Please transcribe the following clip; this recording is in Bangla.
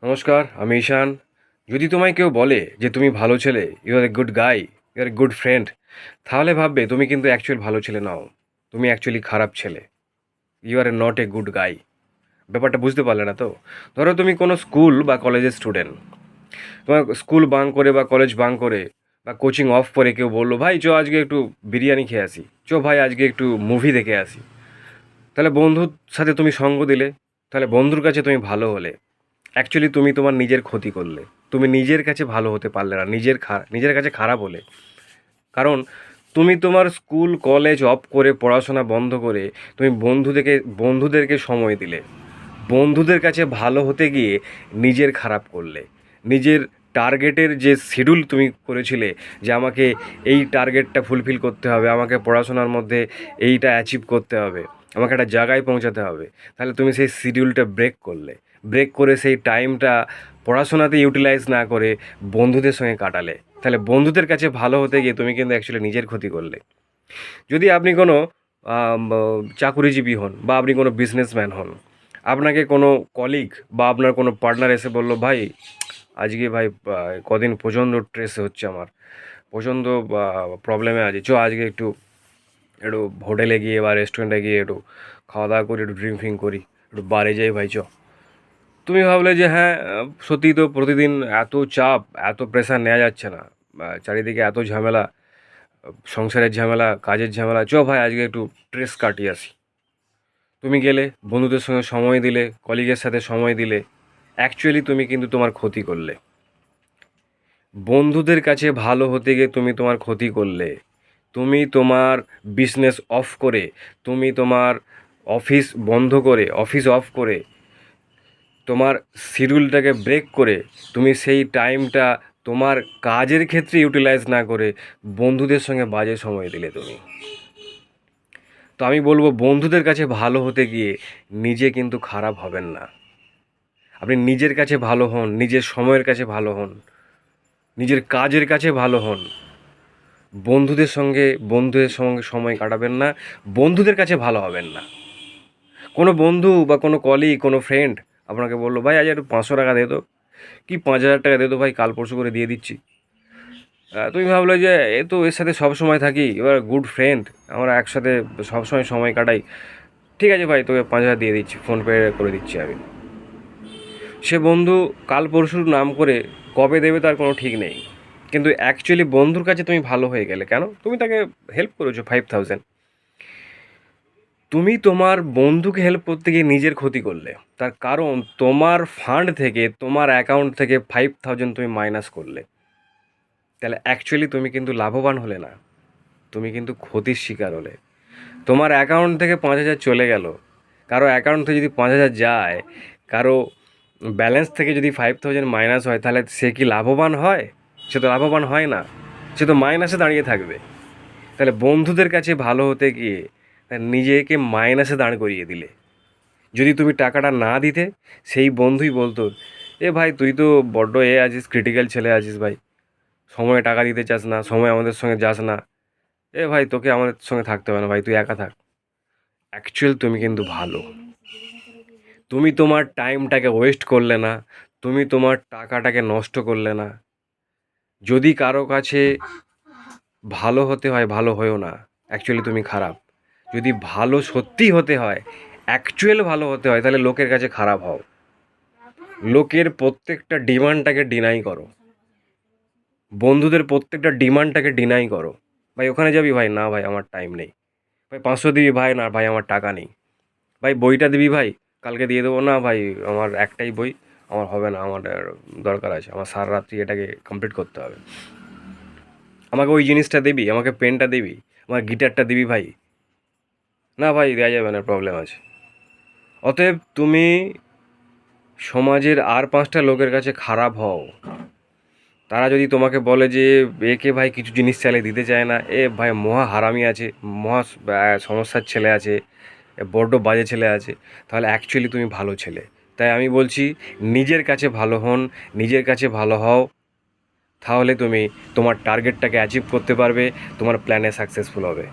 নমস্কার, আমি ঈশান। যদি তোমায় কেউ বলে যে তুমি ভালো ছেলে, you are a good guy, you are a good friend, তাহলে ভাববে তুমি কিন্তু অ্যাকচুয়াল ভালো ছেলে নাও, তুমি অ্যাকচুয়ালি খারাপ ছেলে। You are a not a good guy. ব্যাপারটা বুঝতে পারলে না তো? ধরো তুমি কোনো স্কুল বা কলেজের স্টুডেন্ট, তোমার স্কুল বাঙ্ক করে বা কলেজ বাঙ্ক করে বা কোচিং অফ করে কেউ বললো, ভাই চো আজকে একটু বিরিয়ানি খেয়ে আসি, চো ভাই আজকে একটু মুভি দেখে আসি। তাহলে বন্ধুর সাথে তুমি সঙ্গ দিলে, তাহলে বন্ধুর কাছে তুমি ভালো হলে, অ্যাকচুয়ালি তুমি তোমার নিজের ক্ষতি করলে। তুমি নিজের কাছে ভালো হতে পারলে না, নিজের কাছে খারাপ হলে। কারণ তুমি তোমার স্কুল কলেজ অফ করে পড়াশোনা বন্ধ করে তুমি বন্ধুদেরকে সময় দিলে, বন্ধুদের কাছে ভালো হতে গিয়ে নিজের খারাপ করলে। নিজের টার্গেটের যে শিডিউল তুমি করেছিলে, যে আমাকে এই টার্গেটটা ফুলফিল করতে হবে, আমাকে পড়াশোনার মধ্যে এইটা অ্যাচিভ করতে হবে, আমাকে একটা জায়গায় পৌঁছাতে হবে, তাহলে তুমি সেই শিডিউলটা ব্রেক করলে। ব্রেক করে সেই টাইমটা পড়াশোনাতে ইউটিলাইজ না করে বন্ধুদের সঙ্গে কাটালে। তাহলে বন্ধুদের কাছে ভালো হতে গিয়ে তুমি কিন্তু অ্যাকচুয়ালি নিজের ক্ষতি করলে। যদি আপনি কোনো চাকুরিজীবী হন বা আপনি কোনো বিজনেসম্যান হন, আপনাকে কোনো কলিগ বা আপনার কোনো পার্টনার এসে বলল, ভাই আজকে ভাই কদিন প্রচণ্ড স্ট্রেস হচ্ছে আমার, প্রচণ্ড প্রবলেমে আছি, চ আজকে একটু একটু হোটেলে গিয়ে বা রেস্টুরেন্টে গিয়ে একটু খাওয়া দাওয়া করি, একটু ড্রিঙ্ক ফ্রিঙ্ক করি, একটু বারে যাই ভাই চ। তুমি ভাবলে যে হ্যাঁ, সত্যিই তো প্রতিদিন এত চাপ, এত প্রেশার নেওয়া যাচ্ছে না, চারিদিকে এত ঝামেলা, সংসারের ঝামেলা, কাজের ঝামেলা, চ ভাই আজকে একটু স্ট্রেস কাটিয়ে আসি। তুমি গেলে, বন্ধুদের সঙ্গে সময় দিলে, কলিগের সাথে সময় দিলে, অ্যাকচুয়ালি তুমি কিন্তু তোমার ক্ষতি করলে। বন্ধুদের কাছে ভালো হতে গিয়ে তুমি তোমার ক্ষতি করলে। তুমি তোমার বিজনেস অফ করে, তুমি তোমার অফিস বন্ধ করে, অফিস অফ করে, তোমার শিডিউলটাকে ব্রেক করে, তুমি সেই টাইমটা তোমার কাজের ক্ষেত্রে ইউটিলাইজ না করে বন্ধুদের সঙ্গে বাজে সময় দিলে তুমি। তো আমি বলবো, বন্ধুদের কাছে ভালো হতে গিয়ে নিজে কিন্তু খারাপ হবেন না। আপনি নিজের কাছে ভালো হন, নিজের সময়ের কাছে ভালো হন, নিজের কাজের কাছে ভালো হন। বন্ধুদের সঙ্গে সময় কাটাবেন না, বন্ধুদের কাছে ভালো হবেন না। কোনো বন্ধু বা কোনো কলিগ, কোনো ফ্রেন্ড আপনাকে বললো, ভাই আজ একটু 500 টাকা দে তো, কি 5,000 টাকা দে তো ভাই, কাল পরশু করে দিয়ে দিচ্ছি। তুমি ভাবলে যে এ তো এর সাথে সব সময় থাকি, এবার গুড ফ্রেন্ড, আমরা একসাথে সবসময় সময় কাটাই, ঠিক আছে ভাই তোকে 5,000 দিয়ে দিচ্ছি, ফোনপে করে দিচ্ছি আমি। সে বন্ধু কাল পরশুর নাম করে কবে দেবে তার কোনো ঠিক নেই। কিন্তু অ্যাকচুয়ালি বন্ধুর কাছে তুমি ভালো হয়ে গেলে কেন? তুমি তাকে হেল্প করেছো 5,000। তুমি তোমার বন্ধুকে হেল্প করতে গিয়ে নিজের ক্ষতি করলে। তার কারণ তোমার ফান্ড থেকে, তোমার অ্যাকাউন্ট থেকে 5,000 তুমি মাইনাস করলে। তাহলে অ্যাকচুয়ালি তুমি কিন্তু লাভবান হলে না, তুমি কিন্তু ক্ষতির শিকার হলে। তোমার অ্যাকাউন্ট থেকে 5,000 চলে গেল, কারো অ্যাকাউন্ট থেকে যদি 5,000 যায়, কারো ব্যালেন্স থেকে যদি 5,000 মাইনাস হয়, তাহলে সে কি লাভবান হয়? সে তো লাভবান হয় না, সে তো মাইনাসে দাঁড়িয়ে থাকবে। তাহলে বন্ধুদের কাছে ভালো হতে গিয়ে নিজেকে মাইনাসে দাঁড় করিয়ে দিলে। যদি তুমি টাকাটা না দিতে, সেই বন্ধুই বলতো, এ ভাই তুই তো বড্ড আছিস, ক্রিটিক্যাল ছেলে আছিস ভাই, সময়ে টাকা দিতে চাস না, সময় আমাদের সঙ্গে যাস না, এ ভাই তোকে আমাদের সঙ্গে থাকতে হবে না ভাই, তুই একা থাক। অ্যাকচুয়াল তুমি কিন্তু ভালো, তুমি তোমার টাইমটাকে ওয়েস্ট করলে না, তুমি তোমার টাকাটাকে নষ্ট করলে না। যদি কারো কাছে ভালো হতে হয়, ভালো হয়েও না, অ্যাকচুয়ালি তুমি খারাপ। যদি ভালো সত্যি হতে হয়, অ্যাকচুয়াল ভালো হতে হয়, তাহলে লোকের কাছে খারাপ হও, লোকের প্রত্যেকটা ডিমান্ডটাকে ডিনাই করো, বন্ধুদের প্রত্যেকটা ডিমান্ডটাকে ডিনাই করো। ভাই ওখানে যাবি, ভাই না ভাই আমার টাইম নেই। ভাই 500 দিবি, ভাই না ভাই আমার টাকা নেই। ভাই বইটা দিবি ভাই, কালকে দিয়ে দেবো, না ভাই আমার একটাই বই, আমার হবে না, আমার দরকার আছে, আমার সারা রাত্রি এটাকে কমপ্লিট করতে হবে। আমাকে ওই জিনিসটা দিবি, আমাকে পেনটা দিবি, আমার গিটারটা দিবি ভাই, না ভাই দেওয়া যাবে না, প্রবলেম আছে। অতএব তুমি সমাজের আর 5টা লোকের কাছে খারাপ হও। তারা যদি তোমাকে বলে যে একে ভাই কিছু জিনিস চাইলে দিতে চায় না, এ ভাই মহা হারামি আছে, মহা সমস্যার ছেলে আছে, এ বড্ড বাজে ছেলে আছে, তাহলে অ্যাকচুয়ালি তুমি ভালো ছেলে। তাই আমি বলছি, নিজের কাছে ভালো হন, নিজের কাছে ভালো হও, তাহলে তুমি তোমার টার্গেটটাকে অ্যাচিভ করতে পারবে, তোমার প্ল্যানে সাকসেসফুল হবে।